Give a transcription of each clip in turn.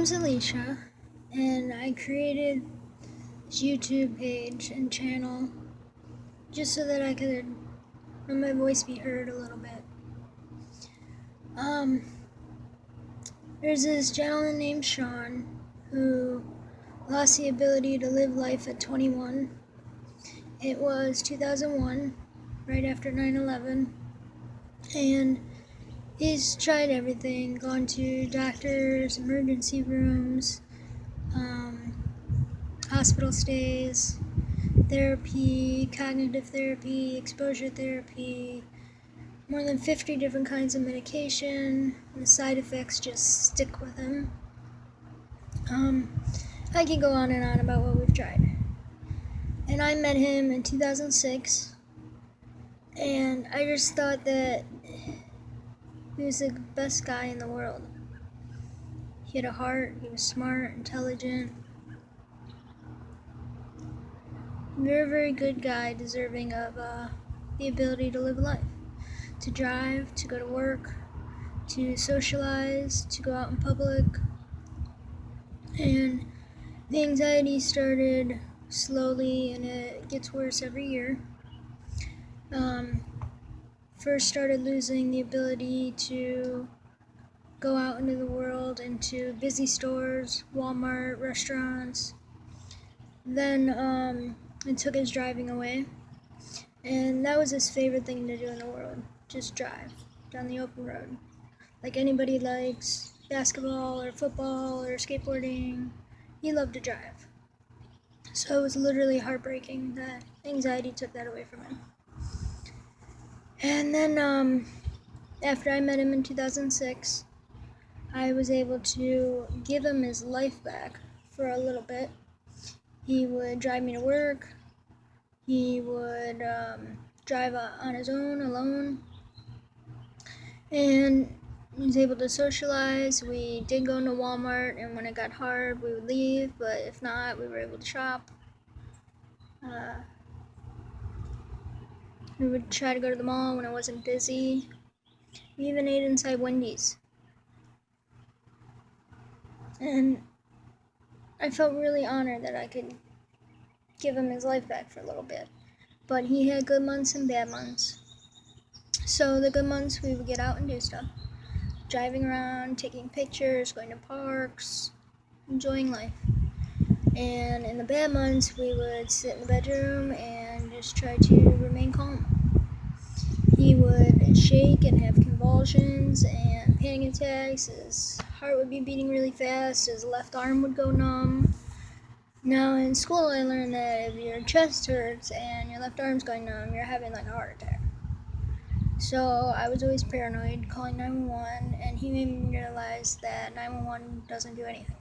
name's Alicia, and I created this YouTube page and channel just so that I could let my voice be heard a little bit. There's this gentleman named Shaun who lost the ability to live life at 21. It was 2001, right after 9/11, and he's tried everything, gone to doctors, emergency rooms, hospital stays, therapy, cognitive therapy, exposure therapy, more than 50 different kinds of medication. The side effects just stick with him. I can go on and on about what we've tried. And I met him in 2006, and I just thought that he was the best guy in the world. He had a heart, he was smart, intelligent, very, very good guy, deserving of the ability to live life, to drive, to go to work, to socialize, to go out in public. And the anxiety started slowly, and it gets worse every year. First started losing the ability to go out into the world, into busy stores, Walmart, restaurants. Then it took his driving away, and that was his favorite thing to do in the world, just drive down the open road. Like anybody likes basketball or football or skateboarding, he loved to drive. So it was literally heartbreaking that anxiety took that away from him. And then after I met him in 2006, I was able to give him his life back for a little bit. He would drive me to work. He would drive on his own, alone. And he was able to socialize. We did go into Walmart, and when it got hard, we would leave. But if not, we were able to shop. We would try to go to the mall when it wasn't busy. We even ate inside Wendy's. And I felt really honored that I could give him his life back for a little bit. But he had good months and bad months. So the good months, we would get out and do stuff. Driving around, taking pictures, going to parks, enjoying life. And in the bad months, we would sit in the bedroom and just try to remain calm. He would shake and have convulsions and panic attacks. His heart would be beating really fast. His left arm would go numb. Now in school, I learned that if your chest hurts and your left arm's going numb, you're having like a heart attack. So I was always paranoid, calling 911, and he made me realize that 911 doesn't do anything.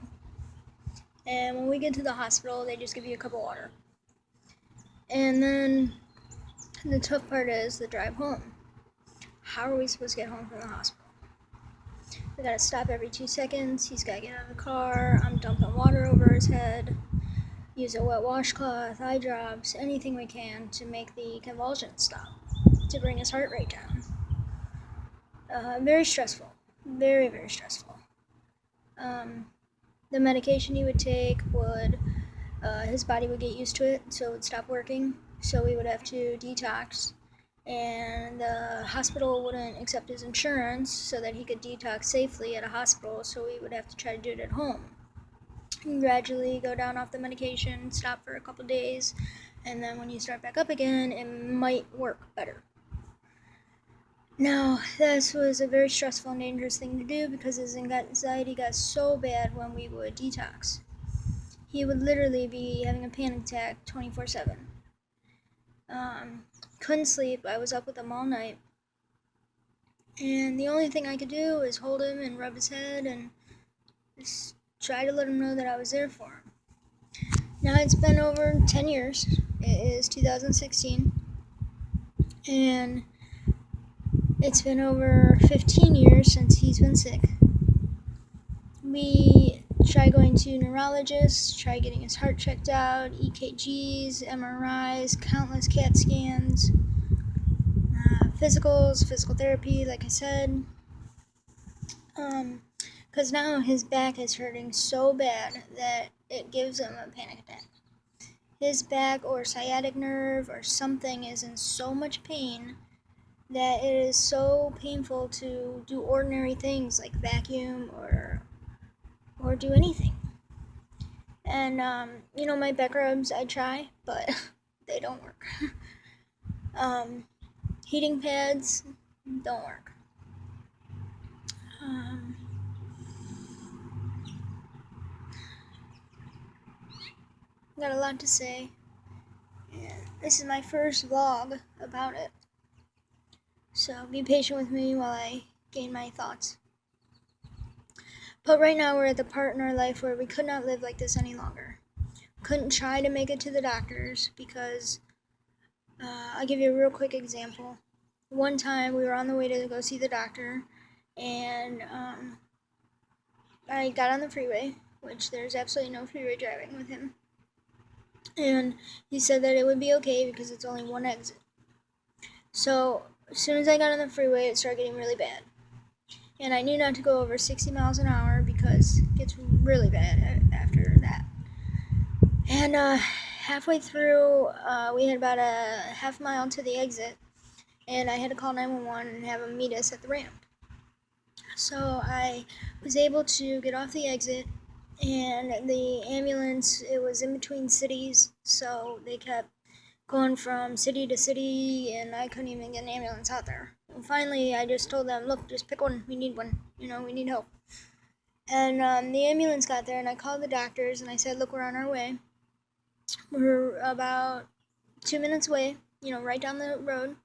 And when we get to the hospital, they just give you a cup of water. And then the tough part is the drive home. How are we supposed to get home from the hospital? We gotta stop every 2 seconds. He's gotta get out of the car. I'm dumping water over his head. Use a wet washcloth, eye drops, anything we can to make the convulsions stop, to bring his heart rate down. Very stressful. Very, very stressful. The medication he would take would, his body would get used to it, so it would stop working. So we would have to detox, and the hospital wouldn't accept his insurance so that he could detox safely at a hospital, so we would have to try to do it at home. And gradually go down off the medication, stop for a couple days, and then when you start back up again, it might work better. Now, this was a very stressful and dangerous thing to do because his anxiety got so bad when we would detox. He would literally be having a panic attack 24/7. Couldn't sleep. I was up with him all night. And the only thing I could do was hold him and rub his head and just try to let him know that I was there for him. Now it's been over 10 years. It is 2016. And it's been over 15 years since he's been sick. We try going to neurologists, try getting his heart checked out, EKGs, MRIs, countless CAT scans, physicals, physical therapy, like I said. because now his back is hurting so bad that it gives him a panic attack. His back or sciatic nerve or something is in so much pain that it is so painful to do ordinary things like vacuum or do anything. And my back rubs I try, but they don't work. Heating pads don't work. Got a lot to say, and this is my first vlog about it. So be patient with me while I gain my thoughts. But right now we're at the part in our life where we could not live like this any longer. Couldn't try to make it to the doctors because, I'll give you a real quick example. One time we were on the way to go see the doctor, and I got on the freeway, which there's absolutely no freeway driving with him. And he said that it would be okay because it's only one exit. So as soon as I got on the freeway, it started getting really bad. And I knew not to go over 60 miles an hour because it gets really bad after that. And halfway through, we had about a half mile to the exit, and I had to call 911 and have them meet us at the ramp. So I was able to get off the exit, and the ambulance, it was in between cities, so they kept going from city to city, and I couldn't even get an ambulance out there. And finally, I just told them, look, just pick one. We need one. We need help. And the ambulance got there, and I called the doctors, and I said, look, we're on our way. We're about 2 minutes away, right down the road.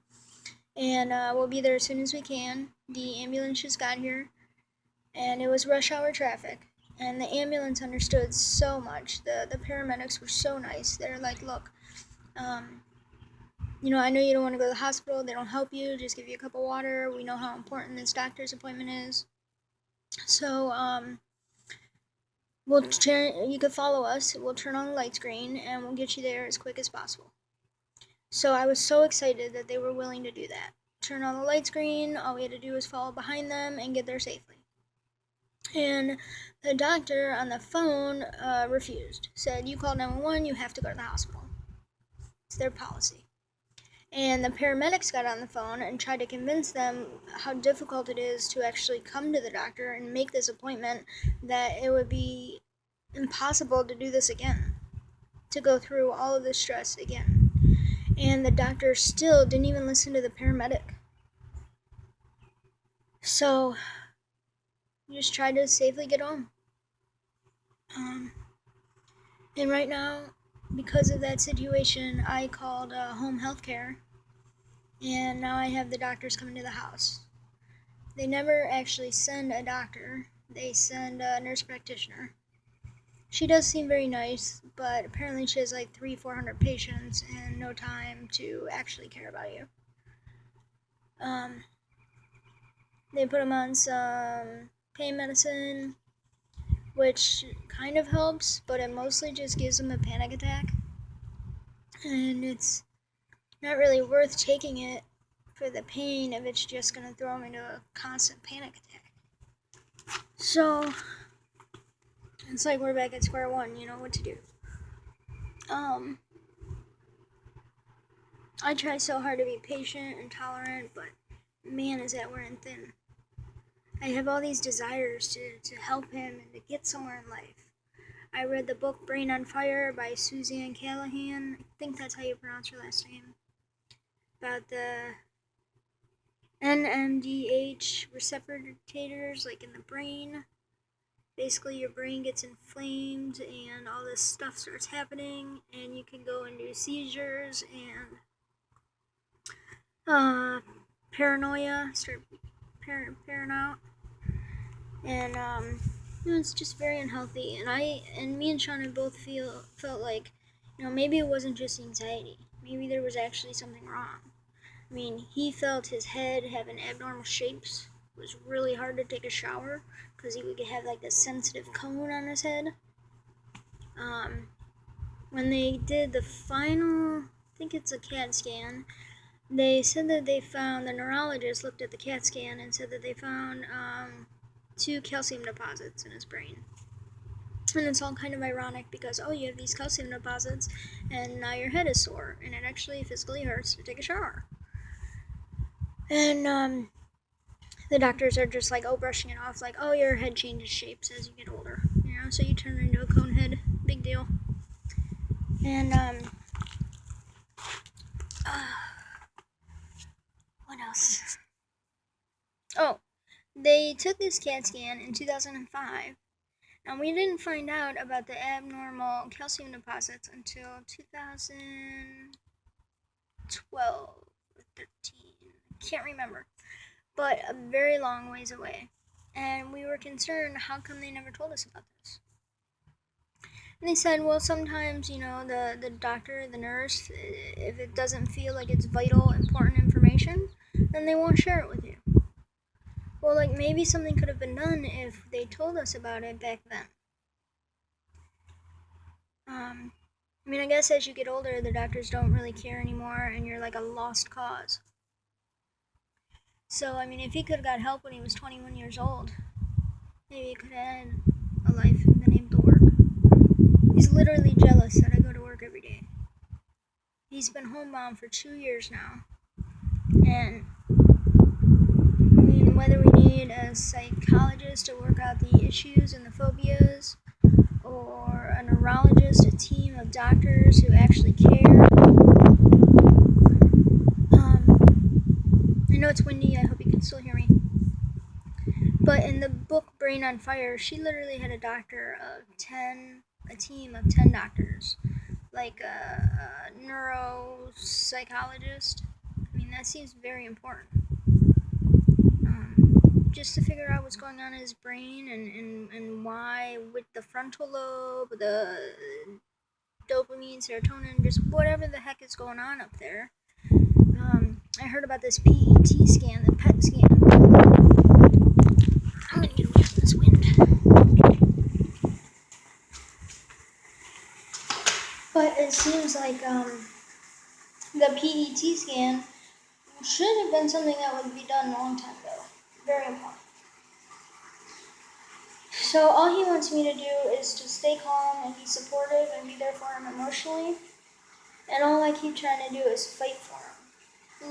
And we'll be there as soon as we can. The ambulance just got here, and it was rush hour traffic. And the ambulance understood so much. The paramedics were so nice. They're like, look, I know you don't want to go to the hospital. They don't help you. Just give you a cup of water. We know how important this doctor's appointment is. So, you can follow us. We'll turn on the light screen, and we'll get you there as quick as possible. So I was so excited that they were willing to do that. Turn on the light screen. All we had to do was follow behind them and get there safely. And the doctor on the phone refused. Said, you called 911, you have to go to the hospital. It's their policy. And the paramedics got on the phone and tried to convince them how difficult it is to actually come to the doctor and make this appointment, that it would be impossible to do this again, to go through all of this stress again. And the doctor still didn't even listen to the paramedic. So, just tried to safely get home. And right now, because of that situation, I called home health care, and now I have the doctors coming to the house. They never actually send a doctor, they send a nurse practitioner. She does seem very nice, but apparently she has like 300-400 patients and no time to actually care about you. They put them on some pain medicine, which kind of helps, but it mostly just gives them a panic attack. And it's not really worth taking it for the pain if it's just going to throw them into a constant panic attack. So, it's like we're back at square one, what to do. I try so hard to be patient and tolerant, but man, is that wearing thin. I have all these desires to help him and to get somewhere in life. I read the book Brain on Fire by Suzanne Callahan. I think that's how you pronounce her last name. About the NMDH receptors, like in the brain. Basically, your brain gets inflamed and all this stuff starts happening, and you can go into seizures and paranoia, start paranoid. And it's just very unhealthy. And me and Shaun both felt like, maybe it wasn't just anxiety. Maybe there was actually something wrong. I mean, he felt his head having abnormal shapes. It was really hard to take a shower because he would have like this sensitive cone on his head. When they did the final, I think it's a CAT scan, they said that the neurologist looked at the CAT scan and said that they found 2 calcium deposits in his brain. And it's all kind of ironic because, you have these calcium deposits and now your head is sore and it actually physically hurts to take a shower. And the doctors are just like, brushing it off, like, your head changes shapes as you get older, so you turn into a cone head, big deal. And what else? They took this CAT scan in 2005, and we didn't find out about the abnormal calcium deposits until 2012 or 13. I can't remember, but a very long ways away. And we were concerned, how come they never told us about this? And they said, well, sometimes, the doctor, the nurse, if it doesn't feel like it's vital, important information, then they won't share it with you. Well, maybe something could have been done if they told us about it back then. I guess as you get older, the doctors don't really care anymore, and you're like a lost cause. So, if he could have got help when he was 21 years old, maybe he could have had a life and been able to work. He's literally jealous that I go to work every day. He's been homebound for 2 years now. And, whether we need a psychologist to work out the issues and the phobias, or a neurologist, a team of doctors who actually care. I know it's windy, I hope you can still hear me. But in the book Brain on Fire, she literally had a team of 10 doctors, like a neuropsychologist. That seems very important. Just to figure out what's going on in his brain and why, with the frontal lobe, the dopamine, serotonin, just whatever the heck is going on up there. I heard about this PET scan, the PET scan. I'm gonna get away from this wind. But it seems like the PET scan should have been something that would be done a long time ago. Very important. So all he wants me to do is to stay calm and be supportive and be there for him emotionally. And all I keep trying to do is fight for him.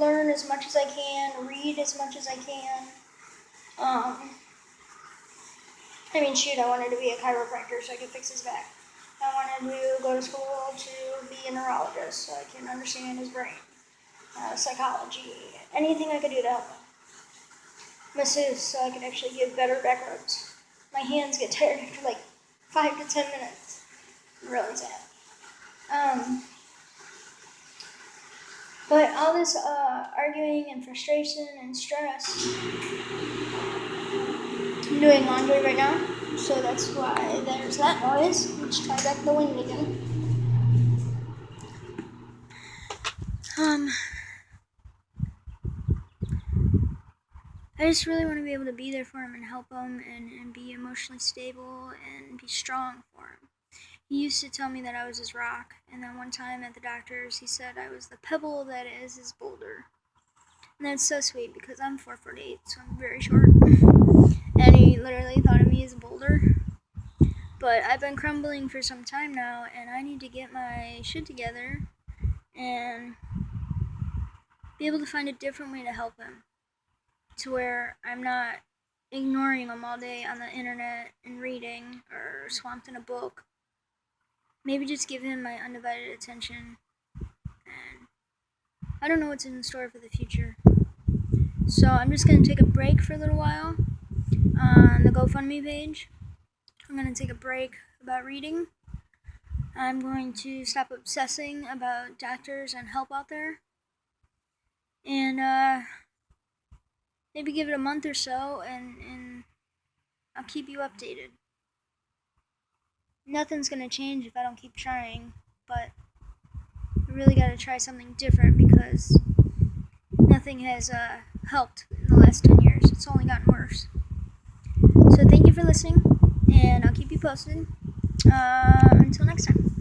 Learn as much as I can, read as much as I can. I wanted to be a chiropractor so I could fix his back. I wanted to go to school to be a neurologist so I can understand his brain. Psychology, anything I could do to help him. Masseuse so I could actually give better back rubs. My hands get tired after 5 to 10 minutes. Really sad. But all this arguing and frustration and stress. I'm doing laundry right now, so that's why there's that noise. Let's try back the wind again. I just really want to be able to be there for him and help him and be emotionally stable and be strong for him. He used to tell me that I was his rock, and then one time at the doctor's, he said I was the pebble that is his boulder. And that's so sweet because I'm 4'8", so I'm very short. And he literally thought of me as a boulder. But I've been crumbling for some time now, and I need to get my shit together and be able to find a different way to help him, to where I'm not ignoring him all day on the internet and reading or swamped in a book. Maybe just give him my undivided attention. And I don't know what's in store for the future. So I'm just going to take a break for a little while on the GoFundMe page. I'm going to take a break about reading. I'm going to stop obsessing about doctors and help out there. And maybe give it a month or so, and I'll keep you updated. Nothing's going to change if I don't keep trying, but I really got to try something different because nothing has helped in the last 10 years. It's only gotten worse. So thank you for listening, and I'll keep you posted. Until next time.